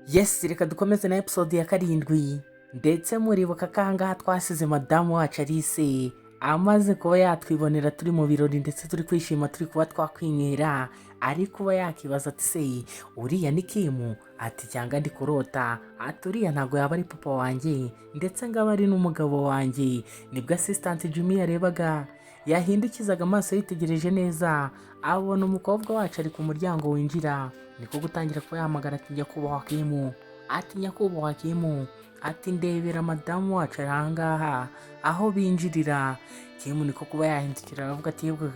Yes, reka dukomeze na episode ya karindwi. Ndetse muribuka ko ahangaha twasize madamu wacu Alice amaze kuba yatwibonera turi mu birori ndetse turi kwishima turi kuba twakwinywera, ari kuba yakibaza ati se uriya ni Kimu, ati cyangwa ndi kurota, ati uriya ntabwo yaba ari papa wanjye ndetse ngo aba ari n'umugabo wanjye. Nibwo assistant Jimmy yarebaga, yahindukizaga amaso yitegereje neza, abona umukobwa wacu ari ku muryango winjira. Niko gutangira kuba yahamagara ati nyakubahwa Kimu, ati nyakubahwa Kimu, ati ndebera madamu wacu ari ahangaha aho binjirira. Kimu niko kuba yahindukira aravuga ati yebwe,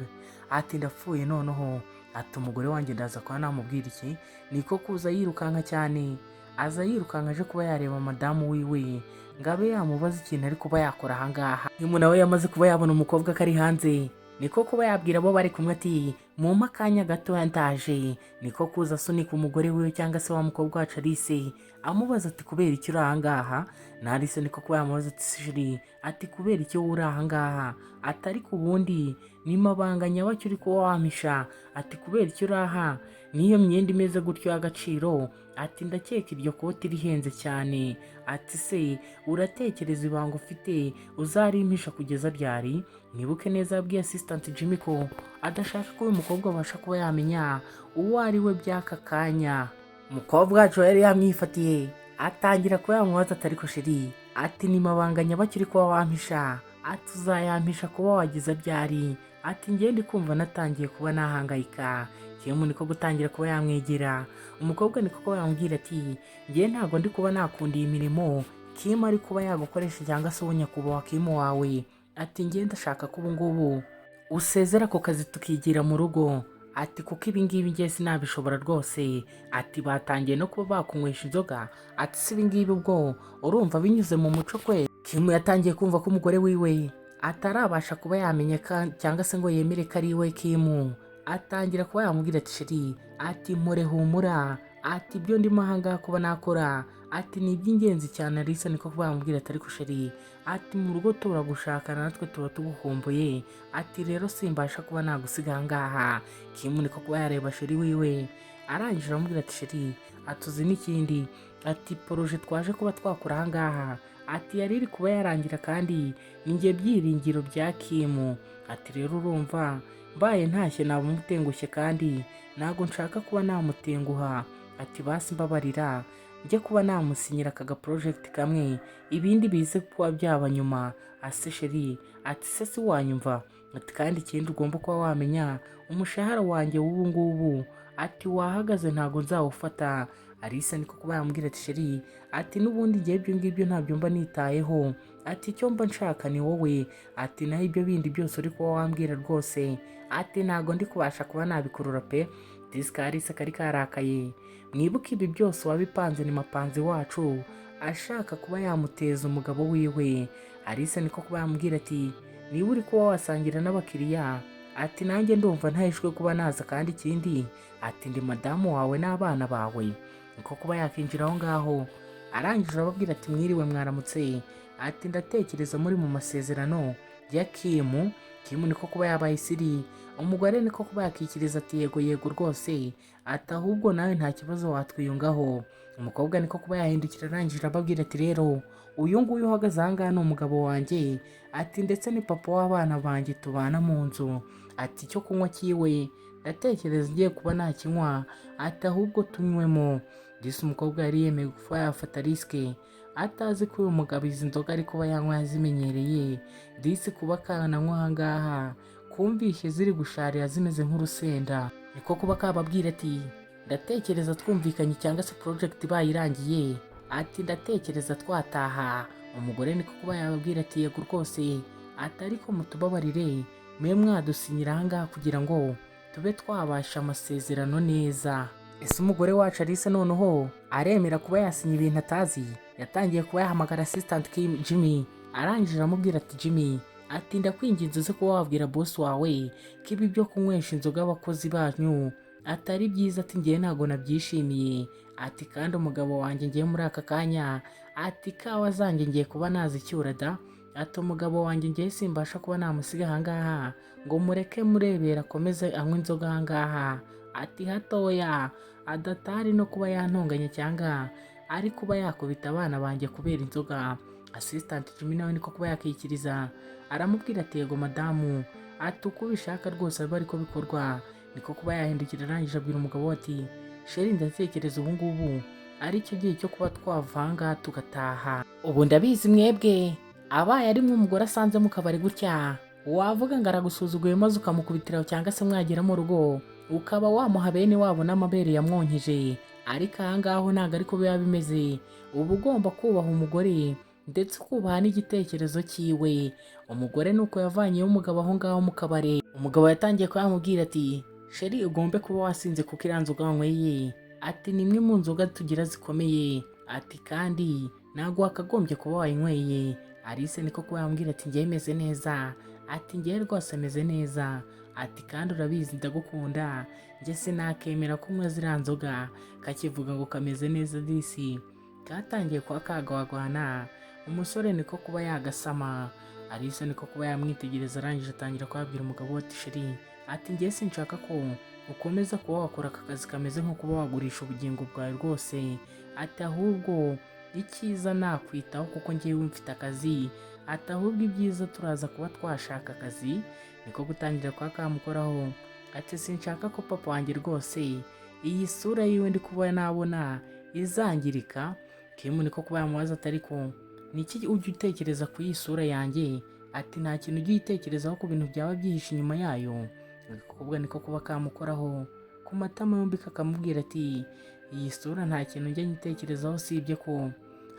ati ndapfuye noneho, ati umugore wanjye ndaza kuba namubwira iki. Niko kuza yirukanka cyane, aza yirukanka aje kuba yareba madamu wiwe ngo abe yamubaza ikintu ari kuba yakora ahangaha. Kimu nawe yamaze kuba yabona umukobwa kari hanze, niko kuba yabwira abo bari kumwe ati mumpa akanya gato yandaje. Niko kuza asunika umugore wiwe cyangwa se wa mukobwa wacu Alice, amubaza ati kubera icyo uri ahangaha. Na Alice niko kuba yamubaza ati Ishyari, ati kubera icyo uri ahangaha, atari ku bundi ni mabanga nyabaki uri kuba wampisha, ati kubera icyo uri aha niyo myenda imeze gutyo y'agaciro, ati ndakeka iryo koti rihenze cyane, ati se uratekereza ibanga ufite uzarimpisha kugeza ryari. Mwibuke neza yabwiye assistant Jimmy ko adashaka ko uyu mukobwa abasha kuba yamenya uwo ari we by'aka kanya. Umukobwa wacu yari yamwifatiye, atangira kuba yamubaza atari ko Sheri, ati ni mabanga nyabaki uri kuba wampisha, ati uzayampisha kuba wagize ryari, ati njye ndi kumva natangiye kuba nahangayika. Kimu niko gutangira kuba yamwegera, umukobwa niko kuba yamubwira ati njye ntabwo ndi kuba nakunda iyi mirimo Kimu ari kuba yagukoresha cyangwa se uwo nyakubahwa Kimu wawe, ati njye ndashaka ko ubu ngubu usezera ku kazi tukigira mu rugo, ati kuko ibingibi njye sinabishobora rwose, ati batangiye no kuba bakunywesha inzoga, ati si ibingibi ubwo urumva binyuze mu muco kwe. Kimu yatangiye kumva ko umugore wiwe atarabasha kuba yamenyeka cyangwa se ngo yemere ko ari we Kimu. Atangira kuba yamubwira ati Sheri, ati mpore humura, ati ibyo ndimo ahangaha kuba nakora, ati ni iby'ingenzi cyane. Alice niko kuba yamubwira ati ariko Sheri, ati mu rugo turagushaka natwe tuba tugukumbuye, ati rero simbasha kuba nagusiga ahangaha. Kimu niko kuba yareba Sheri wiwe, arangije aramubwira ati Sheri, ati uzi n'ikindi, ati poroje twaje kuba twakora ahangaha, ati yari iri kuba yarangira kandi ninjye byiringiro bya Kimu, ati rero urumva mbaye ntashye namutengushye kandi ntabwo nshaka kuba namutenguha, ati basi mbabarira njye kuba namusinyira aka project kamwe ibindi bize kuba byaba nyuma. Ase Sheri, ati se si wanyumva, ati kandi ikindi ugomba kuba wamenya umushahara wanjye w'ubu ngubu, ati wahagaze ntabwo nzawufata. Alice niko kuba yamubwira ati Sheri, ati n'ubundi njye ibyo ngibyo ntabyo mba nitayeho, ati icyo mba nshaka ni wowe, ati naho ibyo bindi byose uri kuba wambwira rwose, ati ntabwo ndi kubasha kuba nabikurura pe. Disika Alice kari karakaye, mwibuke ibi byose wabipanze ni mapanzi wacu ashaka kuba yamuteza umugabo wiwe. Alice niko kuba yamubwira ati niba uri kuba wasangira n'abakiriya, ati nanjye ndumva ntahishwe kuba naza kandi ikindi, ati ndi madamu wawe n'abana bawe. Niko kuba yakinjira aho ngaho, arangije arababwira ati mwiriwe mwaramutse, ati ndatekereza muri mu masezerano ya Kimu. Kimu niko kuba yabaye Ishyari, umugore niko kuba yakikiriza ati yego yego rwose, ati ahubwo nawe nta kibazo watwiyungaho. Umukobwa niko kuba yahindukira arangije arababwira ati rero uyu nguyu uhagaze ahangaha ni umugabo wanjye, ati ndetse ni papa w'abana banjye tubana mu nzu, ati icyo kunywa kiwe ndatekereza ngiye kuba nakinywa, ati ahubwo tunywemo. Disi umukobwa yari yemeye kuba yafata risike, atazi ko uyu mugabo izi nzoga ari kuba yanywa yazimenyereye. Disi kuba kananywa ahangaha kumvishe ziri gusharira zimeze nk'urusenda. Niko kuba kababwira ati ndatekereza twumvikanye cyangwa se project bayirangiye, ati ndatekereza twataha. Umugore niko kuba yababwira ati yego rwose, ati ariko mutubabarire mwe mwadusinyira ahangaha kugira ngo tube twabasha amasezerano neza. Ese umugore wacu Alice noneho aremera kuba yasinya ibintu atazi. Yatangiye kuba yahamagara assistant Jimmy, arangije aramubwira ati Jimmy, ati ndakwinginze uze kuba wabwira boss wawe ko ibi byo kunywesha inzoga abakozi banyu atari byiza, ati ngiye ntabwo nabyishimiye, ati kandi umugabo wanjye ngiye muri aka kanya, ati kawa zanjye ngiye kuba nazicyura da, ati umugabo wanjye ngiye simbasha kuba namusiga ahangaha ngo mureke murebera akomeze anywa inzoga ahangaha, ati hatoya adatari no kuba yantonganya cyangwa ari kuba yakubita abana banjye kubera inzoga. Assistant Jimmy nawe niko kuba yakikiriza, aramubwira ati yego madamu, ati uko ubishaka rwose abe ariko bikorwa. Niko kuba yahindukira arangije abwira umugabo ati sheri ndatekereza ubu ngubu ari cyo gihe cyo kuba twavanga tugataha. Ubu ndabizi mwebwe abaye ari mwe umugore asanze mu kabari gutya wavuga ngo aragusuzuguye maze ukamukubitiraho cyangwa se mwagera mu rugo ukaba wamuha bene wabo n'amabere yamwonkeje. Ariko aha ngaho ntabwo ariko biba bimeze. Uba ugomba kubaha umugore ndetse ukubaha n'igitekerezo cyiwe. Umugore nuko yavanyeho umugabo aho ngaho mu kabari. Umugabo yatangiye kuyamubwira ati sheri ugombe kuba wasinze kuko iriya nzoga wanyweye ati ni imwe mu nzoga tugira zikomeye ati kandi ntabwo wakagombye kuba wayinyweye. Alice niko kuba yamubwira ati njye meze neza ati njye rwose meze neza ati kandi urabizi ndagukunda njye sinakemera ko unywa ziriya nzoga. Kakivuga ngo kameze neza disi katangiye kuba kagwagwana. Umusore niko kuba yagasama. Alice niko kuba yamwitegereza arangije atangira kubabwira umugabo ati sheri ati njye sinshaka ko ukomeza kuba wakora aka kazi kameze nko kuba wagurisha ubugingo bwawe rwose ati ahubwo icyiza nakwitaho kuko njyewe mfite akazi ati ahubwo ibyiza turaza kuba twashaka akazi. Niko gutangira kwa kamukoraho ati sinshaka ko papa wanjye rwose iyi sura yiwe ndi kuba nabona izangirika. Kim niko kuba yamubaza ati ariko niki ujya utekereza ku iyi sura yanjye ati nta kintu ujya uyitekerezaho ku bintu byaba byihishe inyuma yayo. Akakobwa niko kuba kamukoraho ku matama yombi kakamubwira ati iyi sura nta kintu njya nyitekerezaho usibye ko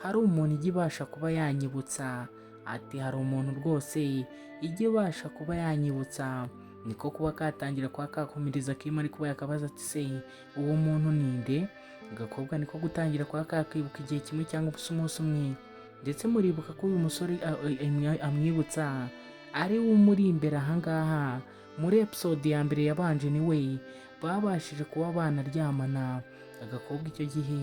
hari umuntu ijya ibasha kuba yanyibutsa ati hari umuntu rwose ijya ibasha kuba yanyibutsa. Niko kuba katangira kwa kakumiriza Kim ari kuba yakabaza ati se uwo muntu ninde. Agakobwa niko gutangira kwa kakwibuka igihe kimwe cyangwa umunsi umwe ndetse muribuka ko uyu musore amwibutsa ari we umuri imbere ahangaha muri episode ya mbere yabanje niwe babashije kuba banaryamana. Agakobwa icyo gihe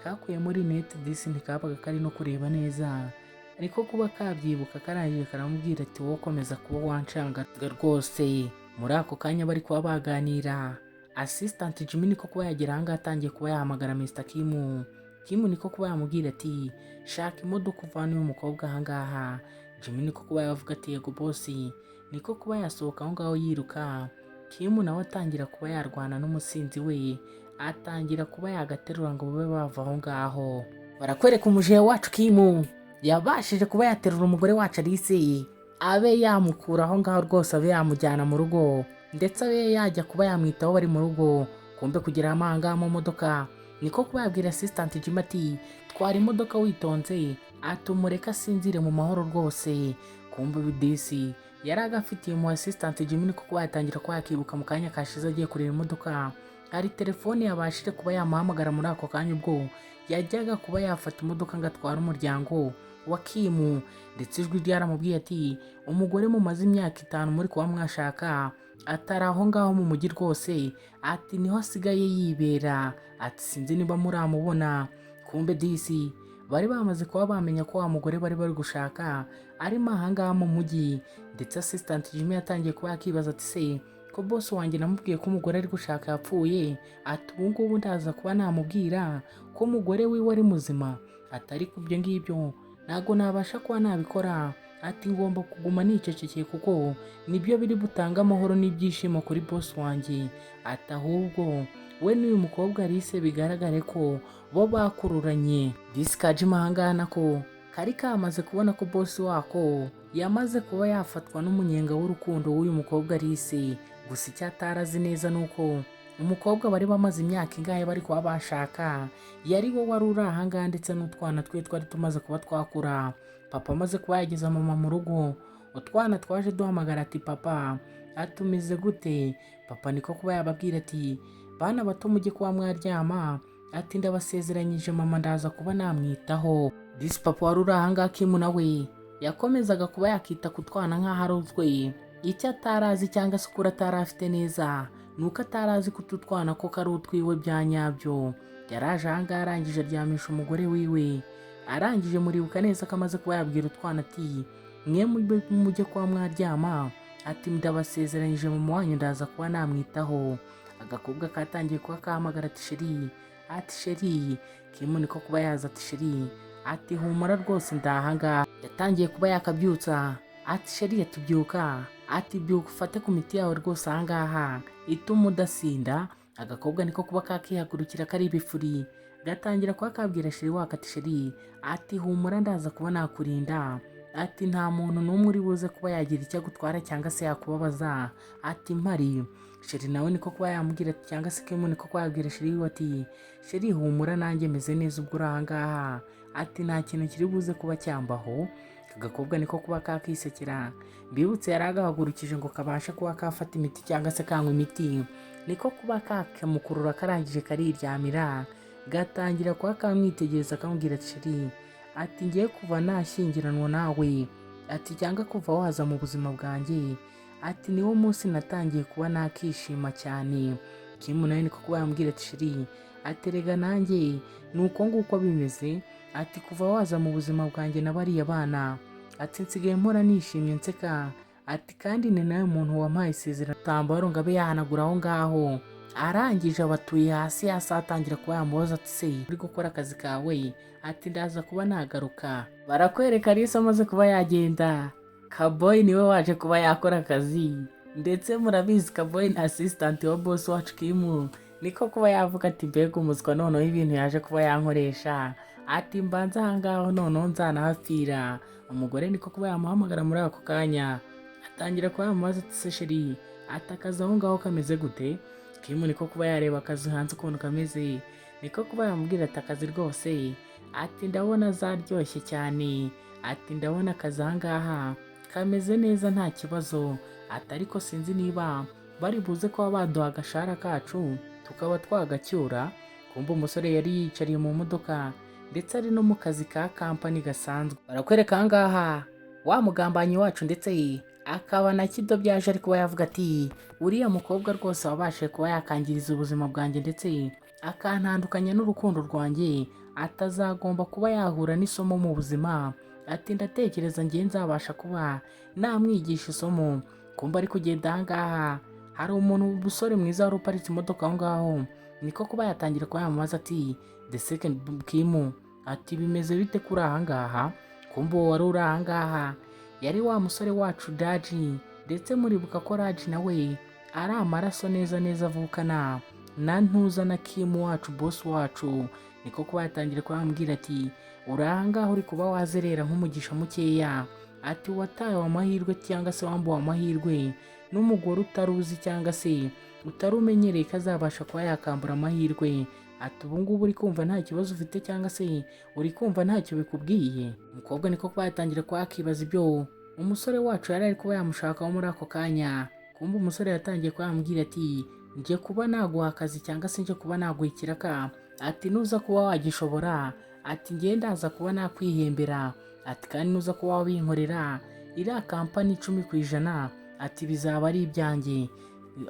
kakuye muri net disi ntikabaga kari no kureba neza ariko kuba kabyibuka karangije karamubwira ati wowe komeza kuba wancanga rwose. Muri ako kanya bari kuba baganira Assistant Jimmy niko kuba yagera ahangaha atangiye kuba yahamagara Mr. Kim niko kuba yamubwira ati shaka imodoka uvana uyu mukobwa ahangaha. Jimmy niko kuba yavuga ati yego bosi. Niko kuba yasohoka aho ngaho yiruka. Kim nawe atangira kuba yarwana n'umusinzi we atangira kuba yagaterura ngo babe bava aho ngaho. Barakwereka umuje wacu Kim yabashije kuba yaterura umugore wacu Alice abe yamukura aho ngaho rwose abe yamujyana mu rugo ndetse abe yajya kuba yamwitaho bari mu rugo. Kumbe kugira amahanga mu modoka niko kuba yabwira Assistant Jimmy ati twara imodoka witonze atumureka asinzire mu mahoro rwose. Kumbe bidisi yari agafitiye mu Assistant Jimmy niko kuba yatangira kuba yakibuka mu kanya kashize agiye kureba imodoka hari telefone yabashije kuba yamuhamagara muri ako kanya ubwo yajyaga kuba yafata imodoka ngo atware umuryango wa Kim ndetse ijwi ryaramubwiye ati umugore mumaze imyaka 5 muri kuba mwashaka atari aho ngaho mu mujyi rwose ati niho asigaye yibera ati sinzi niba muramubona. Kumbe disi bari bamaze kuba bamenya ko wa mugore bari gushaka arimo aha ngaha mu mujyi ndetse Assistant Jimmy yatangiye kuba yakibaza ati se ko boss wanjye namubwiye ko umugore ari gushaka yapfuye ati ubu ngubu ndaza kuba namubwira ko umugore wiwe ari muzima atari kubyo ngibyo ntago nabasha kuba nabikora ati ngomba kuguma nicecekeye kuko nibyo biri butanga amahoro n'ibyishimo kuri boss wanjye ati ahubwo we n'uyu mukobwa Alice bigaragare ko bo bakururanye. Disikajima hangana ko kari kamaze kubona ko boss wako yamaze kuba yafatwa n'umunyenga w'urukundo w'uyu mukobwa Alice. Gusa icyatarazi neza nuko umukobwa bari bamaze imyaka ingahe bari kuba bashaka yari wo wari uri ahangaha ndetse n'utwana twe twari tumaze kuba twakura. Papa amaze kuba yageza mama mu rugo utwana twaje duhamagara ati papa atumize gute. Papa niko kuba yababwira ati bana bato mujye kuba mwaryama ati ndabasezeranyije mama ndaza kuba namwitaho. Disi papa wari uri ahangaha Kim nawe yakomezaga kuba yakita ku twana nk'aho ari utwe. Icyo atarazi cyangwa se ukura atarafite neza nuko atarazi ko utu twana ko kari utwiwe bya nyabyo. Yaraje ahangaha arangije aryamisha umugore wiwe arangije muribuka neza ko amaze kuba yabwira utwana ati mwe mujye kuba mwaryama ati ndabasezeranyije mama wanyu ndaza kuba namwitaho. Agakobwa katangiye kuba kahamagara ati sheri ati sheri. Kim niko kuba yaza ati sheri, ati humura rwose ndahangaha. Yatangiye kuba yakabyutsa ati sheri yatubyuka, ati byuka ufate ku miti yawe rwose ahangaha ituma udasinda. Agakobwa niko kuba kakihagurukira kari ibifuri, gatangira kuba kabwira sheri wako ati sheri, ati humura ndaza kuba nakurinda, ati nta muntu n'umwe uri buze kuba yagira icyo agutwara cyangwa se yakubabaza, ati mpari. Sheri nawe niko kuba yamubwira ati cyangwa se Kim niko kuba yabwira sheri ati sheri humura nanjye meze neza ubwo uri ahangaha, ati nta kintu kiri buze kuba cyambaho. Agakobwa niko kuba kakisekera, mbibutse yari agahagurukije ngo kabashe kuba kafata imiti cyangwa se kanywa imiti, niko kuba kakamukurura karangije kariryamira. Gatangira kuba kamwitegereza kamubwira ati sheri, ati ngiye kuva nashyingiranwa nawe, ati cyangwa kuva waza mu buzima bwanjye, ati niwo munsi natangiye kuba nakishima cyane. Kim nawe niko kuba yamubwira ati sheri, ati rega nanjye nuko nguko bimeze, ati kuva waza mu buzima bwanjye na bariya bana, ati nsigaye mpora nishimye nseka, ati kandi ni nawe muntu wampaye isezerano tambaro ngo abe yahanagura aho ngaho. Arangije abatuye hasi atangira kuba yamubaza ati se uri gukora akazi kawe, ati ndaza kuba nagaruka. Barakwereka Alice amaze kuba yagenda, Kaboy niwe waje kuba yakora akazi, ndetse murabizi Kaboy ni assistant wa boss wacu Kim. Niko kuba yavuga ati mbega umuswa noneho ibintu yaje kuba yankoresha, ati mbanza ahangaho noneho nzanahapfira. Umugore niko kuba yamuhamagara muri ako kanya, atangira kuba yamubaza ati se sheri, ati akazi aho ngaho kameze gute? Kim niko kuba yareba akazi hanze ukuntu kameze, niko kuba yamubwira ati akazi rwose, ati ndabona zaryoshye cyane, ati ndabona akazi ahangaha kameze neza nta kibazo, ati ariko sinzi niba bari buze kuba baduha agashara kacu tukaba twagacyura. Kumva umusore yari yicariye mu modoka ndetse ari no mu kazi ka kampani gasanzwe. Barakwereka ahangaha wa mugambanyi wacu ndetse akaba na Kido byaje ari kuba yavuga ati uriya mukobwa rwose wabashije kuba yakangiriza ubuzima bwanjye ndetse akantandukanya n'urukundo rwanjye, atazagomba kuba yahura n'isomo mu buzima, ati ndatekereza ngiye nzabasha kuba namwigisha isomo. Kumva ari kugenda ahangaha hari umuntu umusore mwiza wari uparitse imodoka aho ngaho, niko kuba yatangira kuba yamubaza ati the second Kim, ati bimeze bite kuri ahangaha? Kumva uwo wari uri ahangaha yari wa musore wacu Daji, ndetse muribuka ko Raji nawe ari amaraso neza neza avukana na ntuza na Kim wacu boss wacu. Niko kuba yatangira kuba yamubwira ati uri ahangaha uri kuba wazerera nk'umugisha mukeya, ati wataye amahirwe cyangwa se wambuwe amahirwe n'umugore utaruzi cyangwa se utari umenyereye ko azabasha kuba yakambura amahirwe, ati ubu ngubu uri kumva nta kibazo ufite cyangwa se uri kumva ntacyo bikubwiye. Umukobwa niko kuba yatangira kuba yakibaza ibyo umusore wacu yari ari kuba yamushakaho muri ako kanya. Kumva umusore yatangiye kuba yamubwira ati nje kuba naguha akazi cyangwa se nje kuba naguha ikiraka, ati nuza kuba wagishobora, ati ngiye ndaza kuba nakwihembera, ati kandi nuza kuba wabinkorera iriya kampani 10%, ati bizaba ari ibyanjye.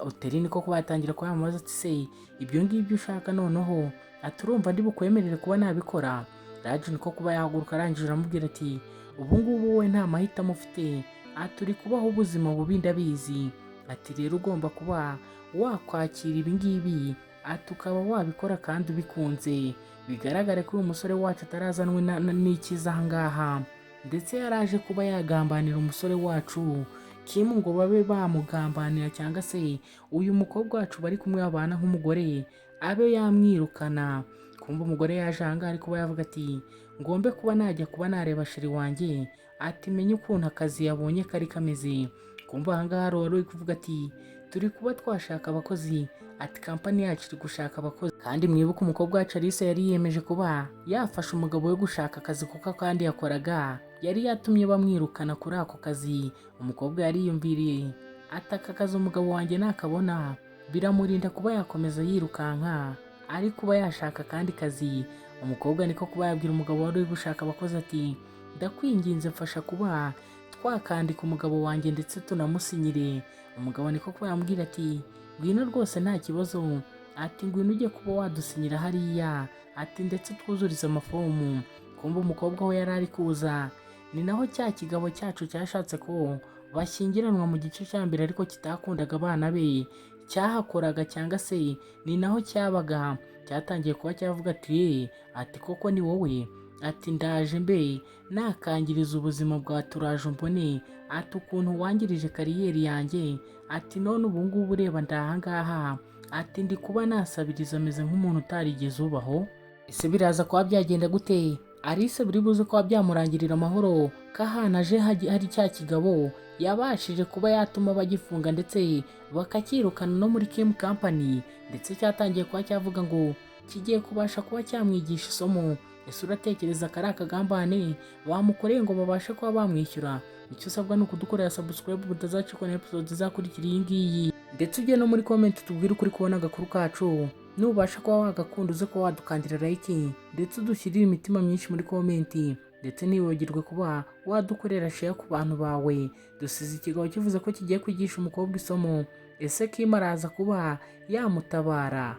Oteri niko kuba yatangira kuba yamubaza ati se ibyo ngibyo ushaka noneho, ati urumva ndi bukwemerere kuba nabikora? Raji niko kuba yahaguruka arangije aramubwira ati ubu ngubu wowe nta mahitamo ufite, ati uri kubaho ubuzima bubi ndabizi, ati rero ugomba kuba wakwakira ibi ngibi, ati ukaba wabikora kandi ubikunze. Bigaragare ko uyu musore wacu atarazanwe n'ikiza ahangaha, ndetse yaraje kuba yagambanira umusore wacu Kim ngo babe bamugambanira cyangwa se uyu mukobwa wacu bari kumwe babana nk'umugore abe yamwirukana. Kumva umugore yaje ahangaha ari kuba yavuga ati ngombe kuba najya kuba nareba sheri wanjye, ati menye ukuntu akazi yabonye kari kameze. Kumva ahangaha rero uri kuvuga ati turi kuba twashaka abakozi, ati kampani yacu iri gushaka abakozi. Kandi mwibuke umukobwa wacu Alice yari yiyemeje kuba yafasha umugabo we gushaka akazi kuko kandi yakoraga yari yatumye bamwirukana kuri ako kazi. Umukobwa yari yiyumviriye ati aka kazi umugabo wanjye nakabona biramurinda kuba yakomeza yirukanka ari kuba yashaka kandi kazi. Umukobwa niko kuba yabwira umugabo wari uri gushaka abakozi ati ndakwinginze mfasha kuba twakandika umugabo wanjye ndetse tunamusinyire. Umugabo niko kuba yambwira ati ngwino rwose nta kibazo, ati ngwino ujye kuba wadusinyira hariya, ati ndetse twuzurize amafomu. Kumva umukobwa we yari ari kuza, ni naho cya kigabo cyacu cyashatse ko bashyingiranwa mu gice cya mbere ariko kitakundaga abana be cyahakoraga, cyangwa se ni naho cyabaga. cyatangiye kuba cyavuga ati koko ni wowe, ati ndaje mbe nakangiriza ubuzima bwa turaje mbone, ati ukuntu wangirije kariyeri yanjye, ati none ubu ngubu ureba ndahangaha, ati ndi kuba nasabiriza ameze nk'umuntu utarigeze ubaho. Ese biraza kuba byagenda gute? Alice biri buze kuba byamurangirira amahoro ko ahantu aje hari cya kigabo yabashije kuba yatuma bagifunga ndetse bakacyirukana no muri Kim Company, ndetse cyatangiye kuba cyavuga ngo kigiye kubasha kuba cyamwigisha isomo. Ese uratekereza ko ari akagambane bamukoreye ngo babashe kuba bamwishyura? Icyo usabwa ni ukudukorera subscribe butazacikwa na episode izakurikira iyi ngiyi, ndetse ujye no muri comment tubwire ukuri kubona agakuru kacu. Nubasha kuba wagakunda uze kuba wadukandira like ndetse udushyirire imitima myinshi muri comment, ndetse ntiwibagirwe kuba wadukorera share ku bantu bawe. Dusize ikigabo kivuze ko kigiye kwigisha umukobwa isomo. Ese Kim araza kuba yamutabara?